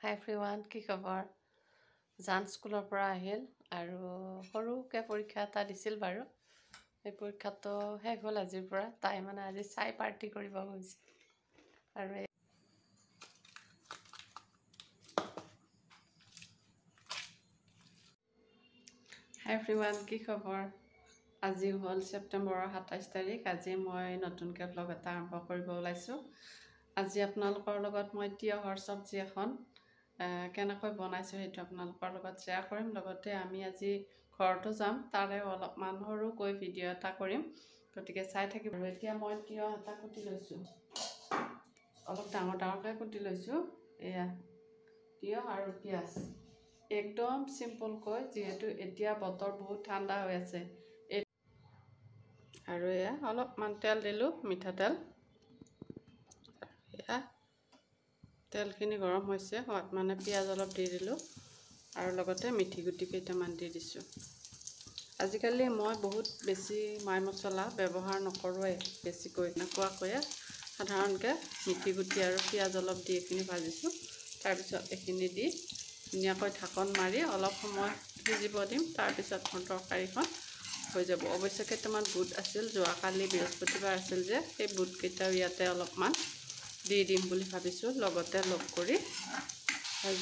হাই everyone, কি খবৰ? জান স্কুলৰ পৰা আহিল আৰু সৰুকৈ পৰীক্ষা এটা দিছিল বাৰু। এই পৰীক্ষাটো শেষ হ'ল আজিৰ পৰা। তাই মানে আজি চাই পাৰ্টি কৰিব গৈছে আৰু হাই এভৰিৱান, কি খবৰ? আজি হ'ল ছেপ্টেম্বৰৰ ২৭ তাৰিখ। আজি মই নতুনকৈ ব্লগ এটা আৰম্ভ কৰিব ওলাইছোঁ। আজি আপোনালোকৰ লগত মই তিয়ঁহৰ চব্জি এখন কেনেকৈ বনাইছোঁ সেইটো আপোনালোকৰ লগত শ্বেয়াৰ কৰিম। লগতে আমি আজি ঘৰতো যাম, তাৰে অলপমান সৰুকৈ ভিডিঅ' এটা কৰিম, গতিকে চাই থাকিব। আৰু এতিয়া মই তিয়ঁহ এটা কুটি লৈছোঁ, অলপ ডাঙৰ ডাঙৰকৈ কুটি লৈছোঁ। এয়া তিয়ঁহ আৰু পিঁয়াজ, একদম চিম্পুলকৈ, যিহেতু এতিয়া বতৰ বহুত ঠাণ্ডা হৈ আছে। আৰু এয়া অলপমান তেল দিলোঁ, মিঠাতেল। এয়া তেলখিনি গৰম হৈছে, মানে পিঁয়াজ অলপ দি দিলোঁ আৰু লগতে মিঠি গুটি কেইটামান দি দিছোঁ। আজিকালি মই বহুত বেছি মাই মছলা ব্যৱহাৰ নকৰোঁৱেই, বেছিকৈ নোখোৱাকৈয়ে সাধাৰণকৈ মিঠি গুটি আৰু পিঁয়াজ অলপ দি এইখিনি ভাজিছোঁ। তাৰপিছত এইখিনি দি ধুনীয়াকৈ ঢাকন মাৰি অলপ সময় সিজিব দিম। তাৰপিছত মোৰ তৰকাৰীখন হৈ যাব। অৱশ্যে কেইটামান বুট আছিল, যোৱাকালি বৃহস্পতিবাৰ আছিল যে, সেই বুটকেইটাও ইয়াতে অলপমান দি দিম বুলি ভাবিছোঁ, লগতে লগ কৰি।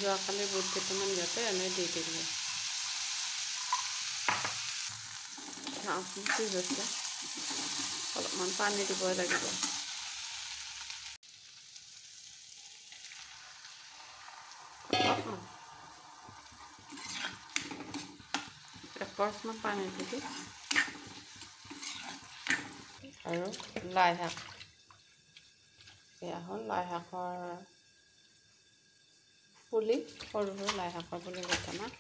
যোৱাকালি বুট কেইটামান ইয়াতে এনেই দি দিলোঁ। কি হৈছে, অলপমান পানী দিব লাগিব। একপৰচমান পানী দি আৰু লাই শাক, এয়া হ'ল লাই শাকৰ পুলি, সৰু সৰু লাই শাকৰ পুলি কেইটামান।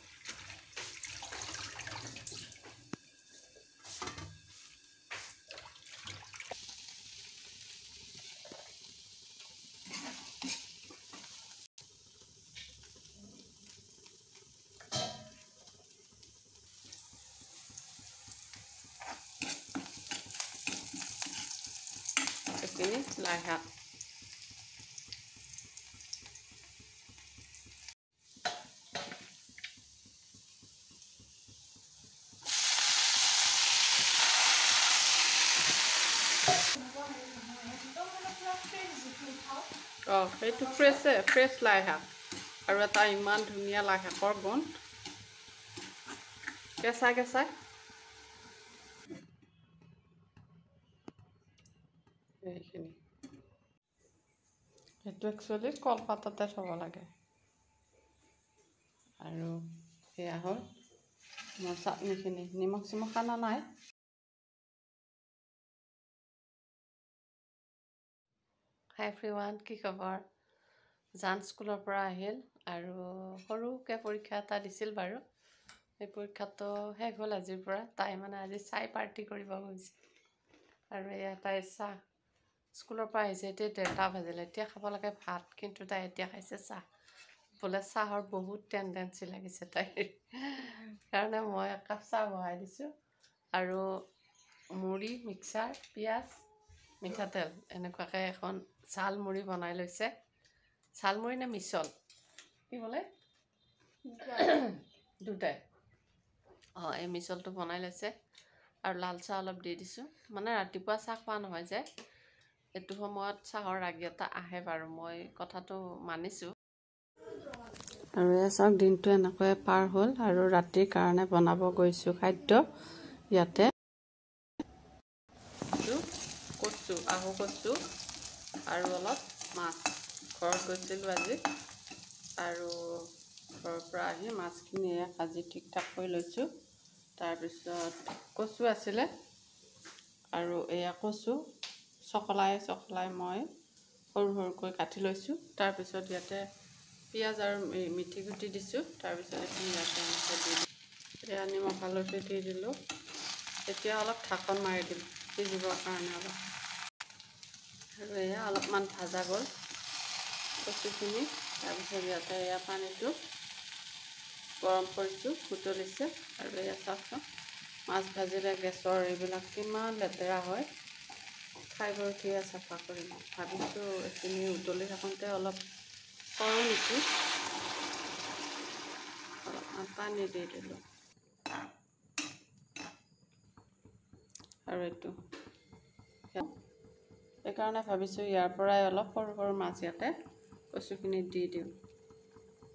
এইখিনি লাই শাক। সেইটো ফ্ৰেছ লাই শাক, আৰু এটা ইমান ধুনীয়া লাই শাকৰ গোন্ধ, কেঁচাই কেঁচাই। এইখিনি, সেইটো একচুৱেলি কলপাততে থ'ব লাগে। আৰু সেয়া হ'ল মোৰ চাটনিখিনি। নিমখ চিমখ আনা নাই। হাই এভৰিৱান, কি খবৰ? জান স্কুলৰ পৰা আহিল আৰু সৰুকৈ পৰীক্ষা এটা দিছিল বাৰু। এই পৰীক্ষাটো শেষ হ'ল আজিৰ পৰা। তাই মানে আজি চাই পাৰ্টি কৰিব গৈছে আৰু এয়া তাই চাহ স্কুলৰ পৰা আহিছে। এতিয়া 1:30 বাজিলে, এতিয়া খাব লাগে ভাত, কিন্তু তাই এতিয়া খাইছে চাহ। বোলে চাহৰ বহুত টেণ্ডেঞ্চি লাগিছে তাইৰ, সেইকাৰণে মই একাপ চাহ বহাই দিছোঁ আৰু মুড়ি, মিক্সাৰ, পিঁয়াজ, মিঠাতেল এনেকুৱাকৈ এখন ঝালমুড়ি বনাই লৈছে। ঝালমুড়ি নে মিছল, কি বোলে দুটাই। এই মিছলটো বনাই লৈছে আৰু লাল চাহ অলপ দি দিছোঁ। মানে ৰাতিপুৱা চাহ খোৱা নহয় যে, এইটো সময়ত চাহৰ ৰাগী এটা আহে বাৰু, মই কথাটো মানিছোঁ। আৰু এয়া চাওক, দিনটো এনেকৈ পাৰ হ'ল আৰু ৰাতিৰ কাৰণে বনাব গৈছোঁ খাদ্য। ইয়াতে কচু, আহু কচু আৰু অলপ মাছ। ঘৰত গৈছিলোঁ আজি আৰু ঘৰৰ পৰা আহি মাছখিনি ভাজি ঠিক ঠাক কৰি লৈছোঁ। তাৰপিছত কচু আছিলে আৰু এয়া কচু চকলাই মই সৰু সৰুকৈ কাটি লৈছোঁ। তাৰপিছত ইয়াতে পিঁয়াজ আৰু মিঠি গুটি দিছোঁ। তাৰপিছত এইখিনি ইয়াতে এনেকৈ দি দিলোঁ। এয়া নিমখ হালধি দি দিলোঁ। এতিয়া অলপ ঢাকন মাৰি দিম সিজিবৰ কাৰণে অলপ। আৰু এয়া অলপমান ভাজা গ'ল কচুখিনি। তাৰপিছত ইয়াতে এয়া পানীটো গৰম কৰিছোঁ, উতলিছে। আৰু এয়া চাওকচোন, মাছ ভাজিলে গেছৰ এইবিলাক কিমান লেতেৰা হয়, খাই বৈ উঠিয়ে চাফা কৰিম। ভাবিছোঁ এইখিনি উতলি থাকোঁতে অলপ কৰোঁ নেকি। পানী দি দিলোঁ আৰু এইটো সেইকাৰণে ভাবিছোঁ ইয়াৰ পৰাই অলপ সৰু সৰু মাছ ইয়াতে কচুখিনিত দি দিওঁ।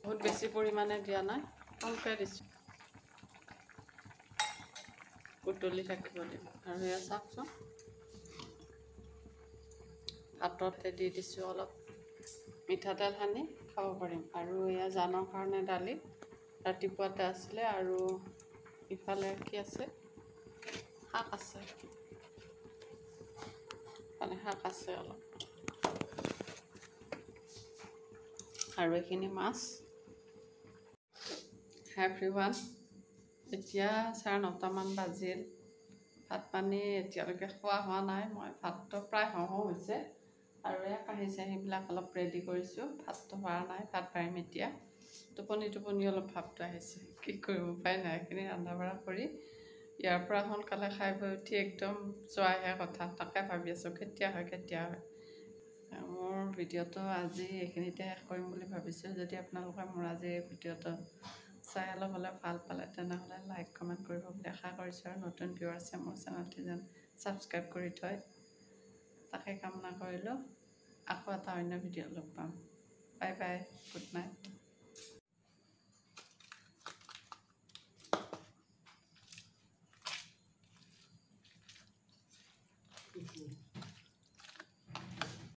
বহুত বেছি পৰিমাণে দিয়া নাই, কমকৈ দিছোঁ, উতলি থাকিব দিম। আৰু এয়া চাওকচোন, ভাততে দি দিছোঁ অলপ মিঠাতেল সানি খাব পাৰিম। আৰু এয়া জানৰ কাৰণে দালি ৰাতিপুৱাতে আছিলে, আৰু ইফালে কি আছে, শাক আছে, মানে শাক আছে অলপ, আৰু এইখিনি মাছ। এভৰিৱান, এতিয়া 9:30মান বাজিল, ভাত পানী এতিয়ালৈকে খোৱা হোৱা নাই। মই ভাতটো প্ৰায় হওঁ হৈছে, আৰু এই কাঁহী চাহীবিলাক অলপ ৰেডি কৰিছোঁ। ভাতটো হোৱা নাই, ভাত পাৰিম এতিয়া। টোপনি অলপ ভাৱটো আহিছে, কি কৰিব উপায় নাই। এইখিনি ৰন্ধা বঢ়া কৰি ইয়াৰ পৰা সোনকালে খাই বৈ উঠি একদম যোৱাহে কথা, তাকে ভাবি আছোঁ কেতিয়া হয়। মোৰ ভিডিঅ'টো আজি এইখিনিতে শেষ কৰিম বুলি ভাবিছোঁ। যদি আপোনালোকে মোৰ আজি এই ভিডিঅ'টো চাই অলপ ভাল পালে, তেনেহ'লে লাইক কমেণ্ট কৰিব বুলি আশা কৰিছোঁ। আৰু নতুন ভিউৱাৰ আছে মোৰ চেনেলটো যেন ছাবস্ক্ৰাইব কৰি থয়, তাকে কামনা কৰিলোঁ। আকৌ এটা অন্য ভিডিঅ' লগ পাম। Bye bye, good night.